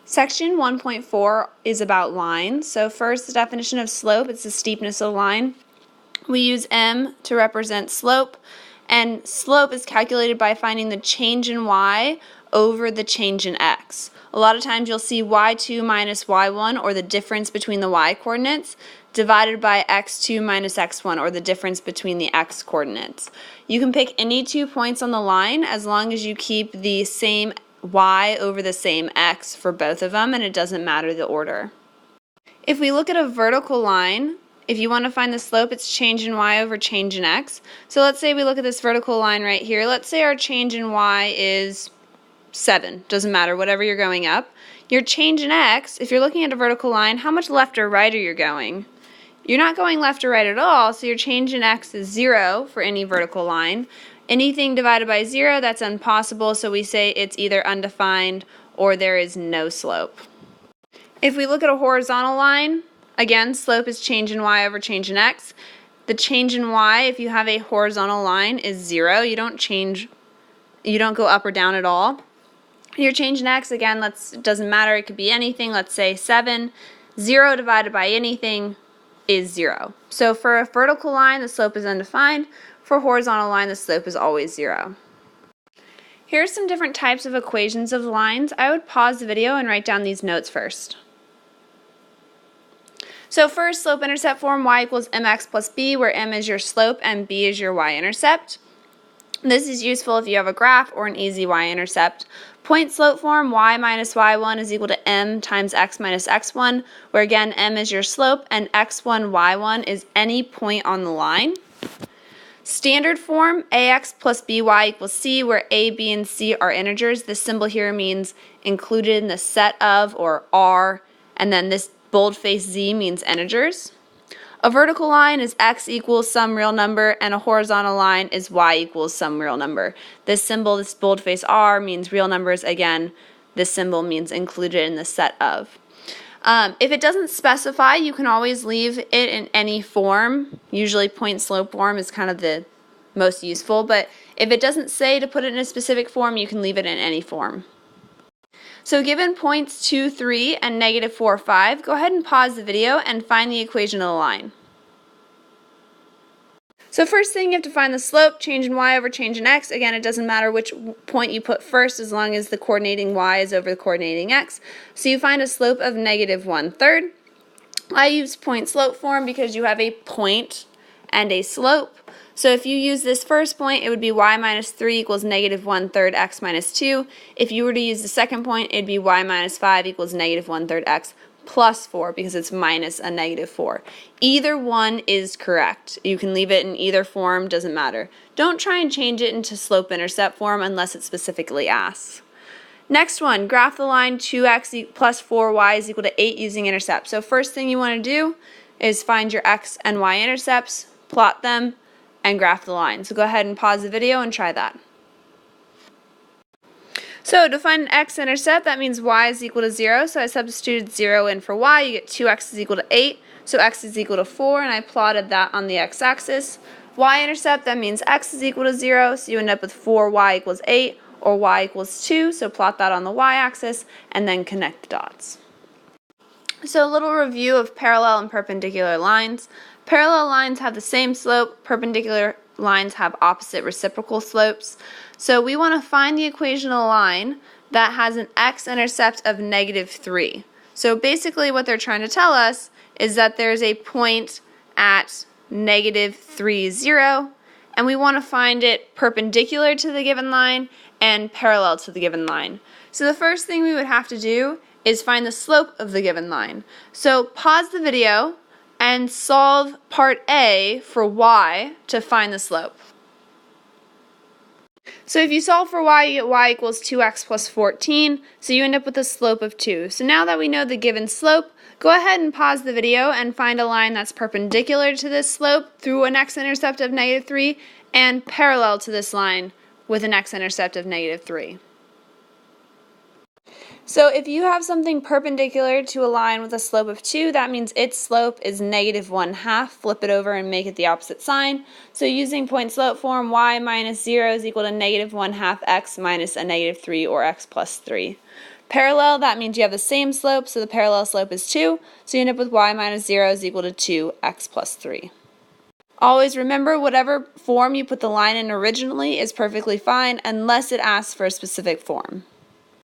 Section 1.4 is about lines. So first, the definition of slope, it's the steepness of a line. We use m to represent slope, and slope is calculated by finding the change in y over the change in x. A lot of times you'll see y2 minus y1, or the difference between the y coordinates, divided by x2 minus x1, or the difference between the x coordinates. You can pick any 2 points on the line as long as you keep the same y over the same x for both of them, and it doesn't matter the order. If we look at a vertical line, if you want to find the slope, it's change in y over change in x. So let's say we look at this vertical line right here. Let's say our change in y is 7. Doesn't matter, whatever you're going up. Your change in x, if you're looking at a vertical line, how much left or right are you going? You're not going left or right at all, so your change in x is 0 for any vertical line. Anything divided by 0, that's impossible, so we say it's either undefined or there is no slope. If we look at a horizontal line, again, slope is change in y over change in x. The change in y, if you have a horizontal line, is 0. You don't go up or down at all. Your change in x, again, it doesn't matter, it could be anything. Let's say 7. 0 divided by anything is 0. So for a vertical line, the slope is undefined. For a horizontal line, the slope is always 0. Here are some different types of equations of lines. I would pause the video and write down these notes first. So first, slope-intercept form, y equals mx plus b, where m is your slope and b is your y-intercept. This is useful if you have a graph or an easy y-intercept. Point slope form, y minus y1 is equal to m times x minus x1, where again m is your slope and x1, y1 is any point on the line. Standard form, ax plus by equals c, where a, b, and c are integers. This symbol here means included in the set of, or are, and then this boldface z means integers. A vertical line is x equals some real number, and a horizontal line is y equals some real number. This symbol, this boldface r, means real numbers. Again, this symbol means included in the set of. If it doesn't specify, you can always leave it in any form. Usually point slope form is kind of the most useful, but if it doesn't say to put it in a specific form, you can leave it in any form. So given points 2, 3, and negative 4, 5, go ahead and pause the video and find the equation of the line. So first thing, you have to find the slope, change in y over change in x. Again, it doesn't matter which point you put first as long as the coordinating y is over the coordinating x. So you find a slope of negative 1/3. I use point slope form because you have a point and a slope. So if you use this first point, it would be y minus 3 equals negative 1/3 x minus 2. If you were to use the second point, it would be y minus 5 equals negative 1/3 x plus 4, because it's minus a negative 4. Either one is correct. You can leave it in either form, doesn't matter. Don't try and change it into slope-intercept form unless it specifically asks. Next one, graph the line 2x plus 4y is equal to 8 using intercept. So first thing you want to do is find your x and y intercepts, plot them, and graph the line. So go ahead and pause the video and try that. So to find an x-intercept, that means y is equal to 0. So I substituted 0 in for y. You get 2x is equal to 8. So x is equal to 4, and I plotted that on the x-axis. Y-intercept, that means x is equal to 0. So you end up with 4y equals 8, or y equals 2. So plot that on the y-axis, and then connect the dots. So a little review of parallel and perpendicular lines. Parallel lines have the same slope. Perpendicular lines have opposite reciprocal slopes. So we want to find the equation of a line that has an x-intercept of negative 3. So basically what they're trying to tell us is that there's a point at negative 3, 0, and we want to find it perpendicular to the given line and parallel to the given line. So the first thing we would have to do is find the slope of the given line. So pause the video and solve part A for y to find the slope. So if you solve for y, you get y equals 2x plus 14, so you end up with a slope of 2. So now that we know the given slope, go ahead and pause the video and find a line that's perpendicular to this slope through an x-intercept of negative 3 and parallel to this line with an x-intercept of negative 3. So if you have something perpendicular to a line with a slope of 2, that means its slope is negative 1/2. Flip it over and make it the opposite sign. So using point slope form, y minus 0 is equal to negative 1/2 x minus a negative 3, or x plus 3. Parallel, that means you have the same slope, so the parallel slope is 2, so you end up with y minus 0 is equal to 2x plus 3. Always remember, whatever form you put the line in originally is perfectly fine unless it asks for a specific form.